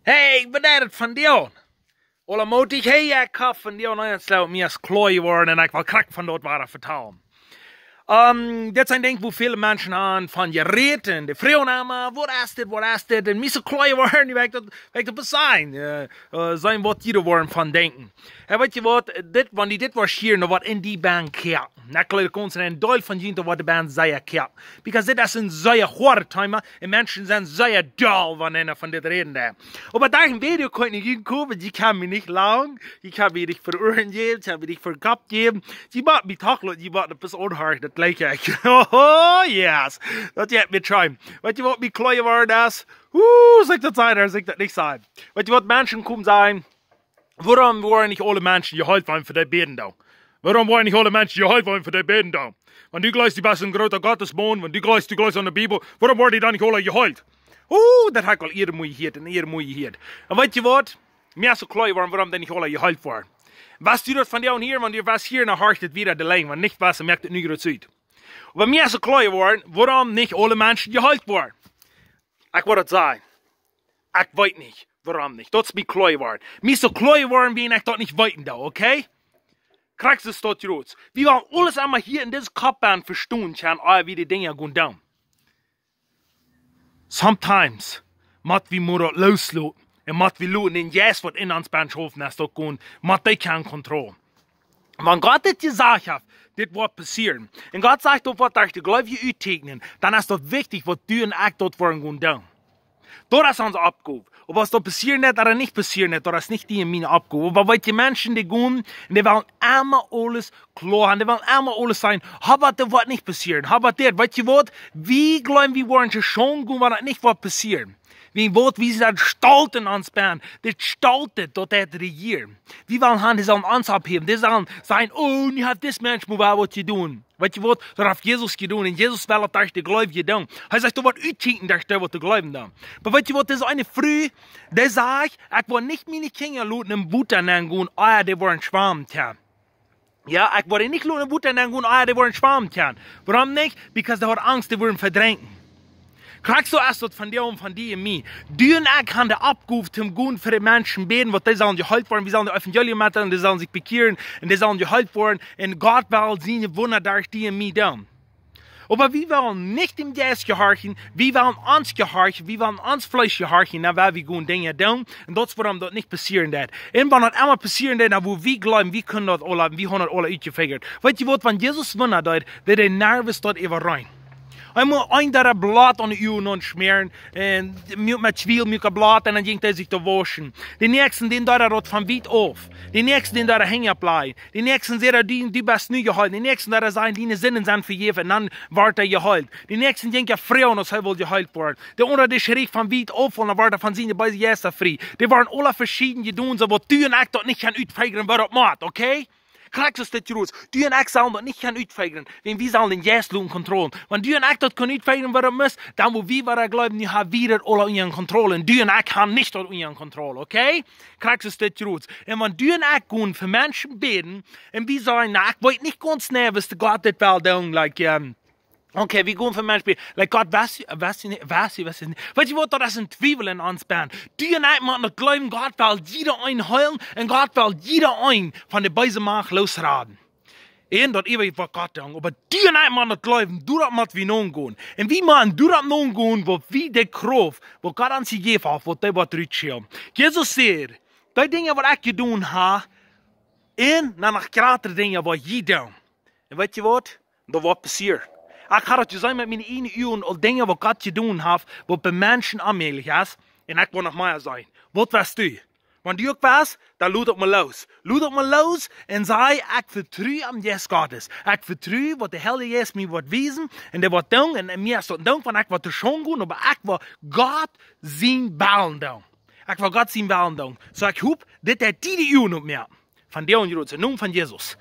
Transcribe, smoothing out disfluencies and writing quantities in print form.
Hey, ik ben het van Dion. Alle moedig, hey, ik heb van Dion aansluit me als klooi worden en ik wil krak van dat waren vertalen. Dit zijn denk ik hoe veel mensen aan van je reden, de vrouwnamen, wat is dit, en missen klooi worden, die werkt op een zijn wat jullie worden van denken. En weet je wat, dit was hier nog wat in die band ja. Ik wil een deel van jullie wat de band zei ja. Because dit is een zeer goede timer en mensen zijn zeer dol wanneer van dit reden daar. Maar daar een video kan ik niet komen, die kan me niet lang. Ik heb je niet voor oren gegeven, ik heb je niet voor kap gegeven. Die maakt me toch, die maakt een beetje onhard, dat lijkt je. Oh yes, dat je hebt me try. Weet je wat me klooien worden is? Zeg dat zijn, daar zeg dat niet zijn. Weet je wat mensen komen zijn? Waarom worden niet alle mensen geholpen worden voor die beden dan? Waarom worden niet alle mensen geholpen worden voor die beden dan? Want die gelooft die best een grote Gottesman, want die gelooft aan de Bijbel. Waarom worden die dan niet alle geholpen? Dat heb ik al eerder moeite En weet je wat? Mensen klooien worden, waarom dan niet alle geholpen worden? Was du dat van jou hier, want je was hier naar hart het weer de lijn, want niet was, merkt het nu groot uit. Maar mensen klooien worden, waarom niet alle mensen geholpen worden? Ik wil het zeggen. Ik weet niet. Waarom niet? Dat is mijn klooi worden. Mensen klooi worden, ben ik dat niet weten, oké? Okay? Krijgst du dat rood? We willen alles allemaal hier in deze kapbaan verstaan, wie die dingen gaan doen. Sometimes, moet we maar loslaten. En moet we laten in jes wat in ons band hoofd naast ook gaan, moet die kan controleren. Want God dit gezegd heeft, dit wordt passeren. En God zegt ook wat de geloof je uittekenen, dan is dat wichtig wat du en ik dat worden gaan doen. Dat is onze opgave. Und was da passiert nicht oder nicht passiert nicht, das ist nicht die in meine Abgabe. Aber weil die Menschen, die gehen, die wollen immer alles klar haben, die wollen immer alles sein, aber das wird nicht passieren, aber das, weißt du was, wie glauben wir wollen schon gehen, wenn das nicht wird passieren. Wie sie das stolten ans Band, das stoltet, dat das regieren. Wie wollen haben, die sollen uns abheben, die sollen sagen, oh, nu hat das Mensch mal was zu tun. Weet je wat? Dat heeft Jezus gedaan. En Jezus wil het de geloof gedaan. Hij zegt, er wordt uitkijken dat wat te geloven dan. Maar weet je wat? Er is een vrouw, die zegt, ik wil niet mijn kinderen laten een boete aan gaan, die worden schwamm gaan. Ja, ik wil niet laten een boete aan gaan, die worden schwamm gaan. Waarom niet? Because die hebben angst, die worden verdrängen. Krijgst du erst dat van jou en van die en mij. Du en ik gaan de opgave te gaan voor de mensen beden, want die zullen geholpen worden, we zullen de evangelie maken, en die zullen zich bekeren, en die zullen geholpen worden, en God wil zijn wunder durch die en mij doen. Maar we willen niet im Geist gehorchen, we willen ons gehorchen, we willen ons Fleisch gehorchen, naar waar we gaan dingen doen, en dat is waarom dat niet passeren dat. En wanneer dat allemaal passeren dat, dan wo we geloven, we kunnen dat alle, we hebben dat alle uitgefigurd. Weet je wat, van Jezus wunder dat, dat de nervus dat even rein. Hij moet een daar blad aan de uw smeren en met zwiel met een blad en dan ging hij zich te waschen. De nächsten den daar rot van wit af. De nächsten den daar hängen blij. De nächsten zeggen die best nu gehouden. De nächsten daar zijn die zinnen zijn vergeven en dan wordt hij gehouden. De nächsten denken vrouwen als hij wil gehouden worden. De onder de schreef van wit af en dan wordt hij van zijn bij de eerste vrij. Die waren alle verschillende doen zo wat du en ik dat niet gaan uitvegen wat op maat, oké? Okay? Krijg je dat roos? Du en ik zullen dat niet gaan uitvegen, want we zullen den juist laten controleren. Want du en ik dat kunnen uitvegen wat er moet, dan moet we wat geloven, nu hebben we dat alle in controle. En du en ik gaan niet dat in controle, oké? Okay? Krijg je dat roos? En want du en ik gaan voor mensen bidden, en we zeggen, nou, ik weet niet ganz nervös, dat God dit wel doen, like, okay, wir gehen für Menschen, like Gott, was nicht. Weißt du was, das ist ein Twiebel in uns Band. Die und ich müssen glauben, Gott will jeder einen heilen, und Gott will jeder einen von der bösen Macht losraden. En dat ewig wat Gott doen. Aber die und ich müssen glauben, du das müssen wir nun gehen. Und wie müssen du das nun gehen, wo wir die Kraft, wo Gott uns gegeben hat, wo die was rückschieben. Jesus sagt, die Dinge, was ich getan habe, en dan nog grotere dingen wat je doet. En weet je wat? Dat wordt passiert. Ik ga het je zijn met mijn ene uur al dingen wat God gedaan heeft, wat bij mensen aanmelig is. En ik wil nog meer zijn. Wat was du? Want du ook was, dan laat het me los. Laat het me los en zei, ik vertrouw aan Jezus Gottes. Ik vertrouw wat de Heilige Geest mij wordt wezen. En dat wordt doen. En mij is dat doen van ik wat er schon doen. Maar ik wil God zijn balen doen. Ik wil God zijn balen doen. Zo ik hoop, dat hij die uur nog meer. Van de ongerood, zijn naam van Jezus.